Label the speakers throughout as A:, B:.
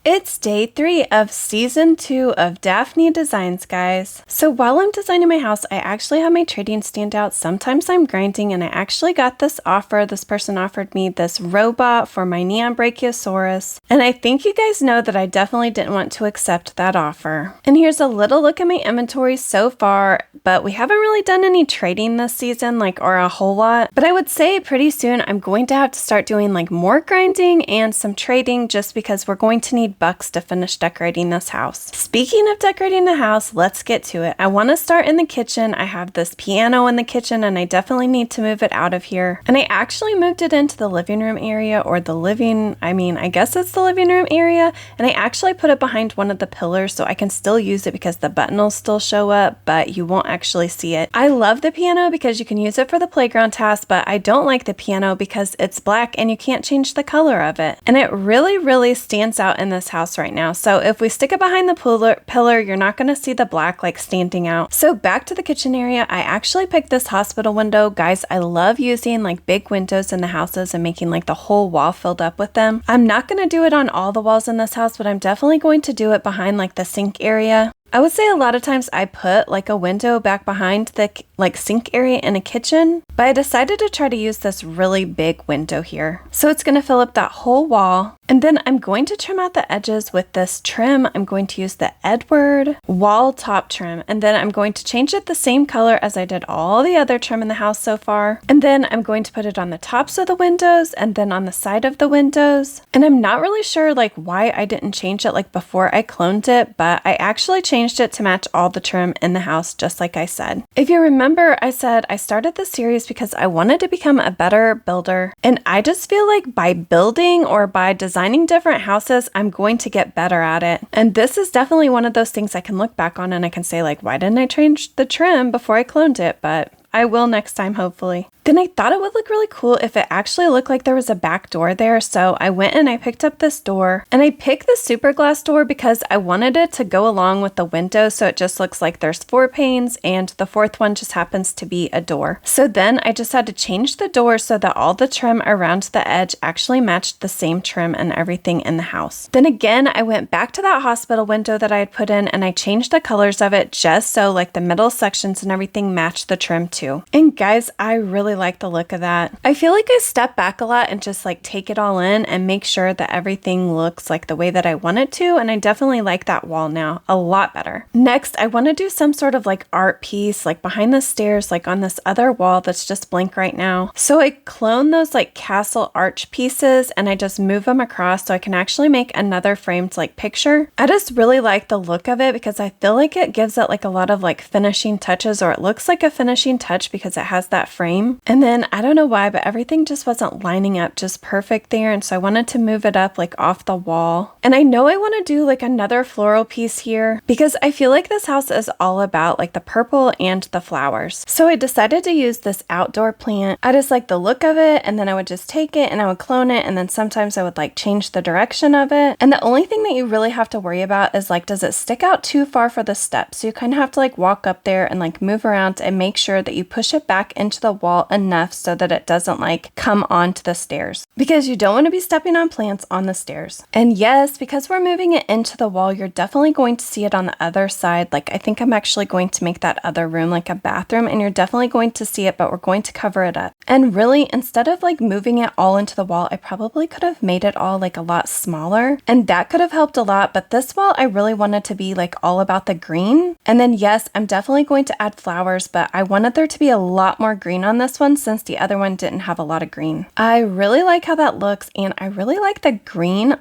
A: It's day 3 of season 2 of Daphne Designs, guys. So while I'm designing my house, I actually have my trading stand out. Sometimes I'm grinding, and I actually got this offer. This person offered me this robot for my neon brachiosaurus. And I think you guys know that I definitely didn't want to accept that offer. And here's a little look at my inventory so far, but we haven't really done any trading this season, or a whole lot. But I would say pretty soon I'm going to have to start doing more grinding and some trading, just because we're going to need bucks to finish decorating this house. Speaking of decorating the house, let's get to it. I want to start in the kitchen. I have this piano in the kitchen, and I definitely need to move it out of here. And I actually moved it into the living room area, or I guess it's the living room area. And I actually put it behind one of the pillars so I can still use it, because the button will still show up, but you won't actually see it. I love the piano because you can use it for the playground task, but I don't like the piano because it's black and you can't change the color of it. And it really stands out in this house right now. So if we stick it behind the pillar, you're not going to see the black standing out. So back to the kitchen area, I actually picked this hospital window. Guys, I love using big windows in the houses and making the whole wall filled up with them. I'm not going to do it on all the walls in this house, but I'm definitely going to do it behind the sink area. I would say a lot of times I put a window back behind the sink area in a kitchen, but I decided to try to use this really big window here. So it's going to fill up that whole wall. And then I'm going to trim out the edges with this trim. I'm going to use the Edward wall top trim. And then I'm going to change it the same color as I did all the other trim in the house so far. And then I'm going to put it on the tops of the windows and then on the side of the windows. And I'm not really sure why I didn't change it before I cloned it, but I actually changed it to match all the trim in the house, just like I said. If you remember, I said I started this series because I wanted to become a better builder. And I just feel by building or by designing different houses, I'm going to get better at it. And this is definitely one of those things I can look back on and I can say why didn't I change the trim before I cloned it? But I will next time, hopefully. Then I thought it would look really cool if it actually looked like there was a back door there. So I went and I picked up this door, and I picked the super glass door because I wanted it to go along with the window. So it just looks like there's 4 panes and the 4th one just happens to be a door. So then I just had to change the door so that all the trim around the edge actually matched the same trim and everything in the house. Then again, I went back to that hospital window that I had put in, and I changed the colors of it just so the middle sections and everything matched the trim too. And guys, I really like the look of that. I feel I step back a lot and just take it all in and make sure that everything looks the way that I want it to, and I definitely like that wall now a lot better. Next, I want to do some sort of art piece behind the stairs, on this other wall that's just blank right now. So I clone those castle arch pieces and I just move them across so I can actually make another framed picture. I just really like the look of it because I feel it gives it a lot of finishing touches, or it looks like a finishing touch because it has that frame. And then I don't know why, but everything just wasn't lining up just perfect there, and so I wanted to move it up off the wall. And I know I want to do another floral piece here because I feel this house is all about the purple and the flowers. So I decided to use this outdoor plant. I just like the look of it, and then I would just take it and I would clone it, and then sometimes I would change the direction of it. And the only thing that you really have to worry about is does it stick out too far for the steps? So you kind of have to walk up there and move around and make sure that you push it back into the wall enough so that it doesn't come onto the stairs, because you don't want to be stepping on plants on the stairs. And yes, because we're moving it into the wall, you're definitely going to see it on the other side. I think I'm actually going to make that other room a bathroom, and you're definitely going to see it, but we're going to cover it up. And really, instead of moving it all into the wall, I probably could have made it all a lot smaller, and that could have helped a lot. But this wall, I really wanted to be all about the green. And then yes, I'm definitely going to add flowers, but I wanted there to be a lot more green on this one since the other one didn't have a lot of green. I really like how that looks, and I really like the green.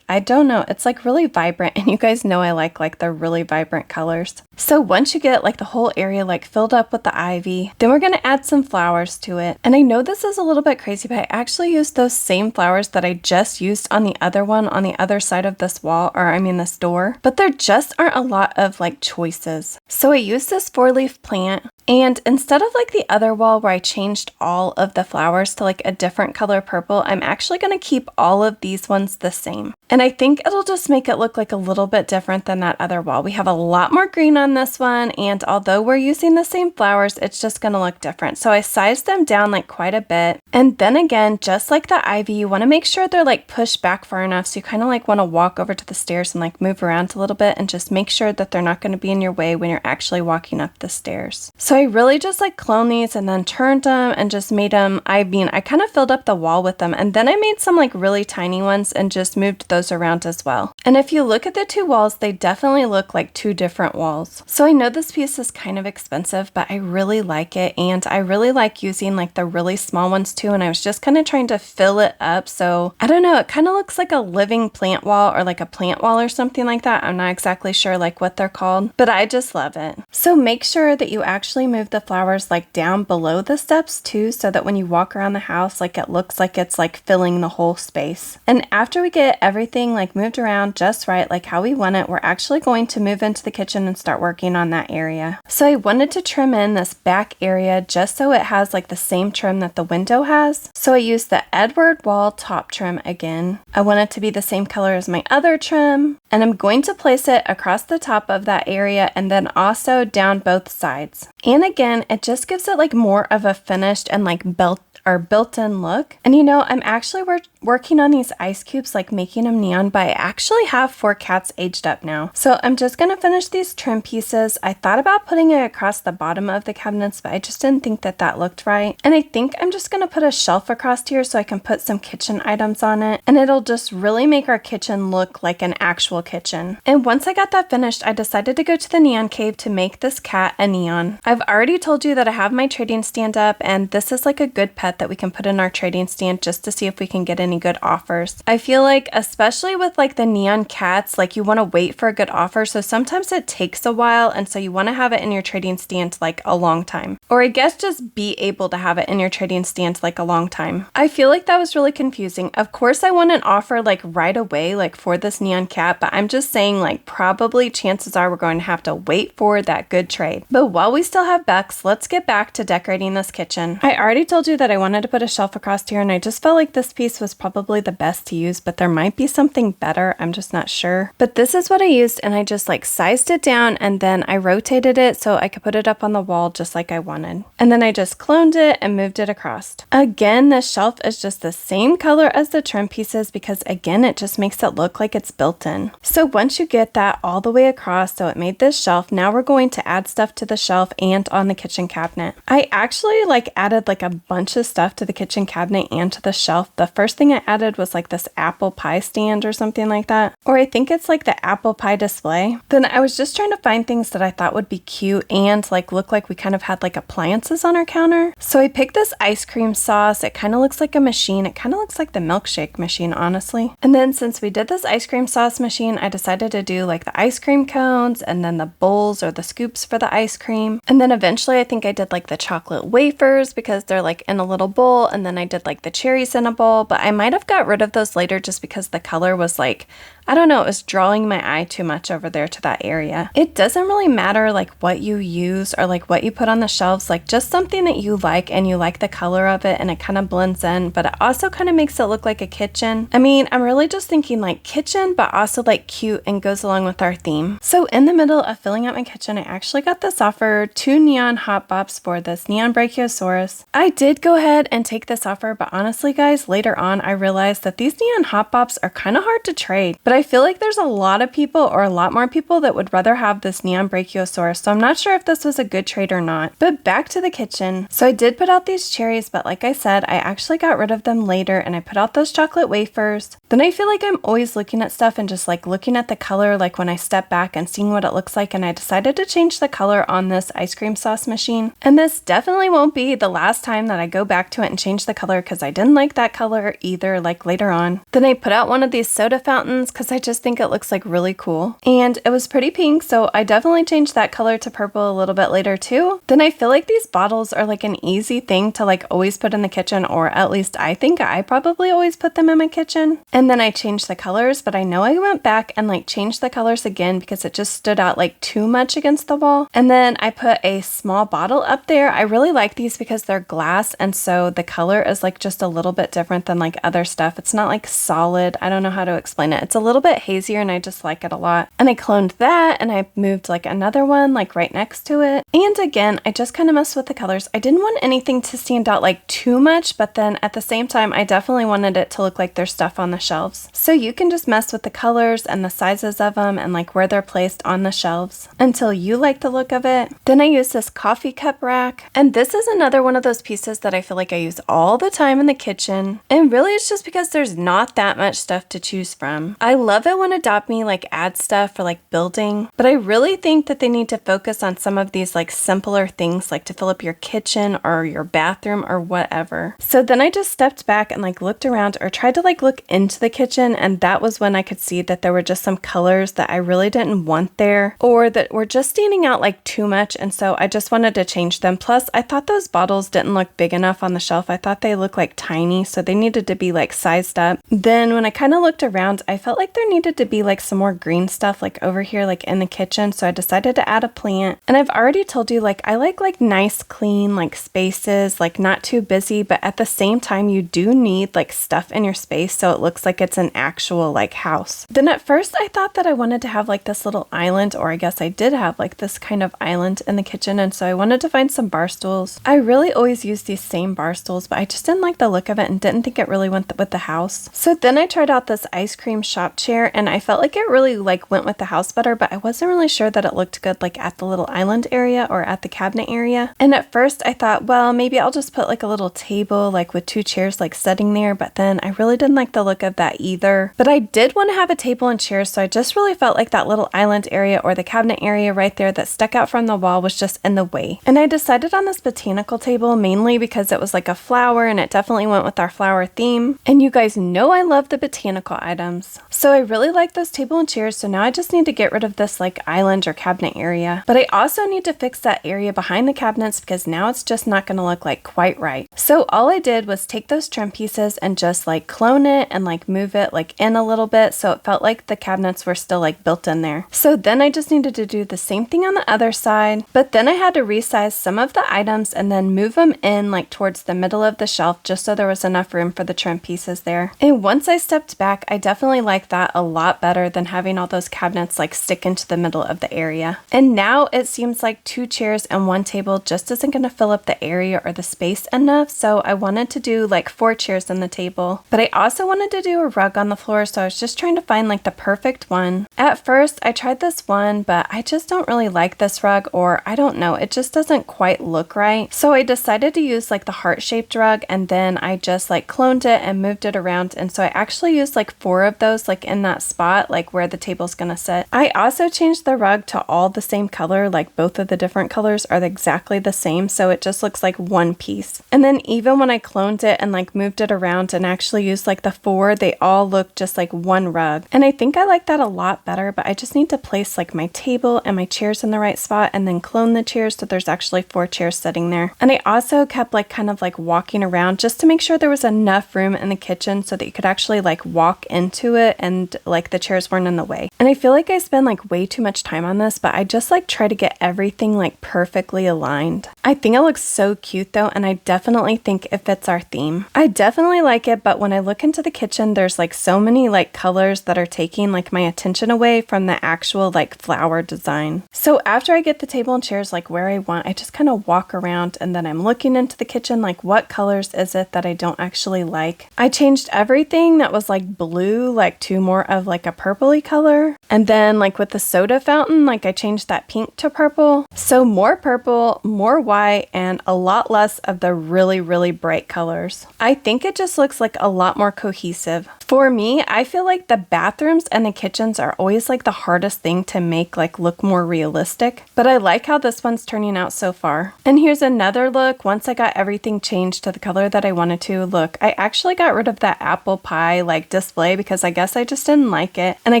A: I don't know, it's really vibrant, and you guys know I like the really vibrant colors. So once you get the whole area filled up with the ivy, then we're going to add some flowers to it. And I know this is a little bit crazy, but I actually used those same flowers that I just used on the other one on the other side of this wall, or this door, but there just aren't a lot of choices. So I used this 4-leaf plant, And instead of like the other wall where I changed all of the flowers to like a different color purple, I'm actually going to keep all of these ones the same. And I think it'll just make it look like a little bit different than that other wall. We have a lot more green on this one, and although we're using the same flowers, it's just going to look different. So I sized them down like quite a bit. And then again, just like the ivy, you want to make sure they're like pushed back far enough. So you kind of like want to walk over to the stairs and like move around a little bit and just make sure that they're not going to be in your way when you're actually walking up the stairs. So I really just like cloned these and then turned them and just made them, I kind of filled up the wall with them, and then I made some like really tiny ones and just moved those around as well. And if you look at the two walls, they definitely look like two different walls. So I know this piece is kind of expensive, but I really like it, and I really like using like the really small ones too, and I was just kind of trying to fill it up. So I don't know, it kind of looks like a living plant wall or like a plant wall or something like that. I'm not exactly sure like what they're called, but I just love it. So make sure that you actually move the flowers like down below the steps too, so that when you walk around the house, like it looks like it's like filling the whole space. And after we get everything like moved around just right, like how we want it, we're actually going to move into the kitchen and start working on that area. So I wanted to trim in this back area just so it has like the same trim that the window has. So I used the Edward Wall top trim again. I want it to be the same color as my other trim, and I'm going to place it across the top of that area and then also down both sides. And again, it just gives it like more of a finished and like built-in look. And you know, I'm actually working on these ice cubes, like making them neon, but I actually have 4 cats aged up now. So I'm just gonna finish these trim pieces. I thought about putting it across the bottom of the cabinets, but I just didn't think that that looked right. And I think I'm just gonna put a shelf across here so I can put some kitchen items on it, and it'll just really make our kitchen look like an actual kitchen. And once I got that finished, I decided to go to the neon cave to make this cat a neon. I've already told you that I have my trading stand up, and this is like a good pet that we can put in our trading stand just to see if we can get any good offers. I feel like, especially with like the neon cats, like you want to wait for a good offer, so sometimes it takes a while, and so you want to have it in your trading stand like a long time. Or I guess just be able to have it in your trading stand like a long time. I feel like that was really confusing. Of course I want an offer like right away, like for this neon cat, but I'm just saying like probably chances are we're going to have to wait for that good trade. But while we still have Bex, let's get back to decorating this kitchen. I already told you that I wanted to put a shelf across here, and I just felt like this piece was probably the best to use, but there might be something better. I'm just not sure. But this is what I used, and I just like sized it down, and then I rotated it so I could put it up on the wall just like I wanted. And then I just cloned it and moved it across. Again, this shelf is just the same color as the trim pieces because again, it just makes it look like it's built in. So once you get that all the way across, so it made this shelf, now we're going to add stuff to the shelf and on the kitchen cabinet. I actually like added like a bunch of stuff to the kitchen cabinet and to the shelf. The first thing I added was like this apple pie stand or something like that. Or I think it's like the apple pie display. Then I was just trying to find things that I thought would be cute and like look like we kind of had like appliances on our counter. So I picked this ice cream sauce. It kind of looks like a machine. It kind of looks like the milkshake machine, honestly. And then since we did this ice cream sauce machine, I decided to do like the ice cream cones and then the bowls or the scoops for the ice cream. And then eventually I think I did like the chocolate wafers because they're like in a little bowl, and then I did like the cherries in a bowl, but I might have got rid of those later just because the color was like, I don't know, it was drawing my eye too much over there to that area. It doesn't really matter like what you use or like what you put on the shelves, like just something that you like and you like the color of it and it kind of blends in, but it also kind of makes it look like a kitchen. I mean, I'm really just thinking like kitchen, but also like cute and goes along with our theme. So in the middle of filling out my kitchen, I actually got this offer, 2 neon hot bops for this neon brachiosaurus. I did go ahead and take this offer, but honestly guys, later on I realized that these neon hot bops are kind of hard to trade, but I feel like there's a lot of people or a lot more people that would rather have this neon brachiosaurus, so I'm not sure if this was a good trade or not. But back to the kitchen. So I did put out these cherries, but like I said, I actually got rid of them later and I put out those chocolate wafers. Then I feel like I'm always looking at stuff and just like looking at the color like when I step back and seeing what it looks like, and I decided to change the color on this ice cream sauce machine. And this definitely won't be the last time that I go back to it and change the color because I didn't like that color either like later on. Then I put out one of these soda fountains because because I just think it looks like really cool. And it was pretty pink, so I definitely changed that color to purple a little bit later too. Then I feel like these bottles are like an easy thing to like always put in the kitchen, or at least I think I probably always put them in my kitchen. And then I changed the colors, but I know I went back and like changed the colors again because it just stood out like too much against the wall. And then I put a small bottle up there. I really like these because they're glass, and so the color is like just a little bit different than like other stuff. It's not like solid. I don't know how to explain it. It's a little bit hazier and I just like it a lot. And I cloned that and I moved like another one like right next to it. And again, I just kind of messed with the colors. I didn't want anything to stand out like too much, but then at the same time, I definitely wanted it to look like there's stuff on the shelves. So you can just mess with the colors and the sizes of them and like where they're placed on the shelves until you like the look of it. Then I use this coffee cup rack, and this is another one of those pieces that I feel like I use all the time in the kitchen, and really it's just because there's not that much stuff to choose from. I love it when adoptme like adds stuff for like building, but I really think that they need to focus on some of these like simpler things like to fill up your kitchen or your bathroom or whatever. So then I just stepped back and like looked around, or tried to like look into the kitchen, and that was when I could see that there were just some colors that I really didn't want there, or that were just standing out like too much, and so I just wanted to change them. Plus I thought those bottles didn't look big enough on the shelf. I thought they looked like tiny, so they needed to be like sized up. Then when I kind of looked around, I felt like there needed to be like some more green stuff like over here like in the kitchen, so I decided to add a plant. And I've already told you like I like nice clean like spaces, like not too busy, but at the same time you do need like stuff in your space so it looks like it's an actual like house. Then at first I thought that I wanted to have like this little island, or I guess I did have like this kind of island in the kitchen, and so I wanted to find some bar stools. I really always use these same bar stools, but I just didn't like the look of it and didn't think it really went with the house. So then I tried out this ice cream shop chair, and I felt like it really like went with the house better, but I wasn't really sure that it looked good like at the little island area or at the cabinet area. And at first I thought, well, maybe I'll just put like a little table like with two chairs like sitting there, but then I really didn't like the look of that either. But I did want to have a table and chairs, so I just really felt like that little island area or the cabinet area right there that stuck out from the wall was just in the way. And I decided on this botanical table mainly because it was like a flower and it definitely went with our flower theme. And you guys know I love the botanical items. So I really like those table and chairs, so now I just need to get rid of this like island or cabinet area. But I also need to fix that area behind the cabinets because now it's just not going to look like quite right. So all I did was take those trim pieces and just like clone it and like move it like in a little bit so it felt like the cabinets were still like built in there. So then I just needed to do the same thing on the other side, but then I had to resize some of the items and then move them in like towards the middle of the shelf just so there was enough room for the trim pieces there. And once I stepped back, I definitely liked that a lot better than having all those cabinets like stick into the middle of the area. And now it seems like two chairs and one table just isn't going to fill up the area or the space enough, so I wanted to do like 4 chairs on the table. But I also wanted to do a rug on the floor, so I was just trying to find like the perfect one. At first I tried this one, but I just don't really like this rug, or I don't know, it just doesn't quite look right. So I decided to use like the heart-shaped rug, and then I just like cloned it and moved it around, and so I actually used like 4 of those like in that spot like where the table's gonna sit. I also changed the rug to all the same color, like both of the different colors are exactly the same, so it just looks like one piece. And then even when I cloned it and like moved it around and actually used like the 4, they all look just like one rug. And I think I like that a lot better, but I just need to place like my table and my chairs in the right spot and then clone the chairs so there's actually 4 chairs sitting there. And I also kept like kind of like walking around just to make sure there was enough room in the kitchen so that you could actually like walk into it and like the chairs weren't in the way. And I feel like I spend like way too much time on this, but I just like try to get everything like perfectly aligned. I think it looks so cute though, and I definitely think it fits our theme. I definitely like it, but when I look into the kitchen, there's like so many like colors that are taking like my attention away from the actual like flower design. So after I get the table and chairs like where I want, I just kind of walk around and then I'm looking into the kitchen like what colors is it that I don't actually like. I changed everything that was like blue like to more of like a purpley color, and then like with the soda fountain like I changed that pink to purple. So more purple, more white, and a lot less of the really bright colors. I think it just looks like a lot more cohesive. For me, I feel like the bathrooms and the kitchens are always like the hardest thing to make like look more realistic, but I like how this one's turning out so far. And here's another look once I got everything changed to the color that I wanted to. Look, I actually got rid of that apple pie like display because I guess I just didn't like it. And I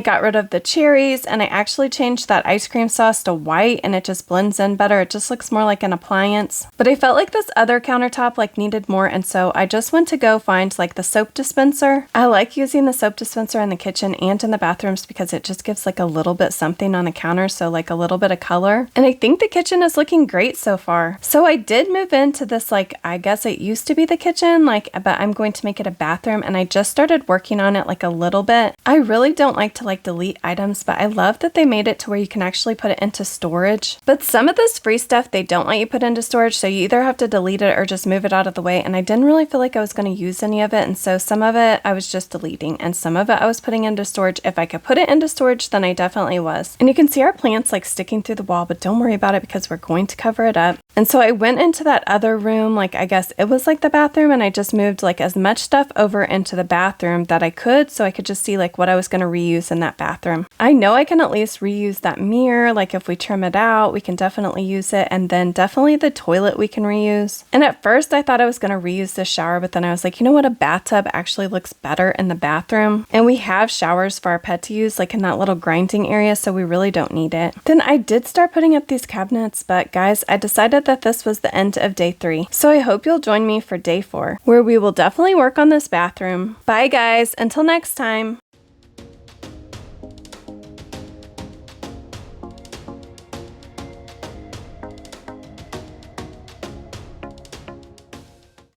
A: got rid of the cherries, and I actually changed that ice cream sauce to white, and it just blends in better. It just looks more like an appliance. But I felt like this other countertop like needed more, and so I just went to go find like the soap dispenser. I like using the soap dispenser in the kitchen and in the bathrooms because it just gives like a little bit something on the counter, so like a little bit of color. And I think the kitchen is looking great so far. So I did move into this, like, I guess it used to be the kitchen, like, but I'm going to make it a bathroom, and I just started working on it like a little bit. I really don't like to like delete items, but I love that they made it to where you can actually put it into storage. But some of this free stuff they don't let you put into storage, so you either have to delete it or just move it out of the way, and I didn't really feel like I was going to use any of it, and so some of it I was just deleting, and some of it I was putting into storage. If I could put it into storage, then I definitely was. And you can see our plants like sticking through the wall, but don't worry about it because we're going to cover it up. And so I went into that other room, like I guess it was like the bathroom, and I just moved like as much stuff over into the bathroom that I could, so I could just see like what I was going to reuse in that bathroom. I know I can at least reuse that mirror, like if we trim it out, we can definitely use it, and then definitely the toilet we can reuse. And at first I thought I was going to reuse the shower, but then I was like, you know what, a bathtub actually looks better in the bathroom, and we have showers for our pet to use like in that little grinding area, so we really don't need it. Then I did start putting up these cabinets, but guys, I decided that this was the end of day 3, so I hope you'll join me for day 4, where we will definitely work on this bathroom. Bye guys, until next time.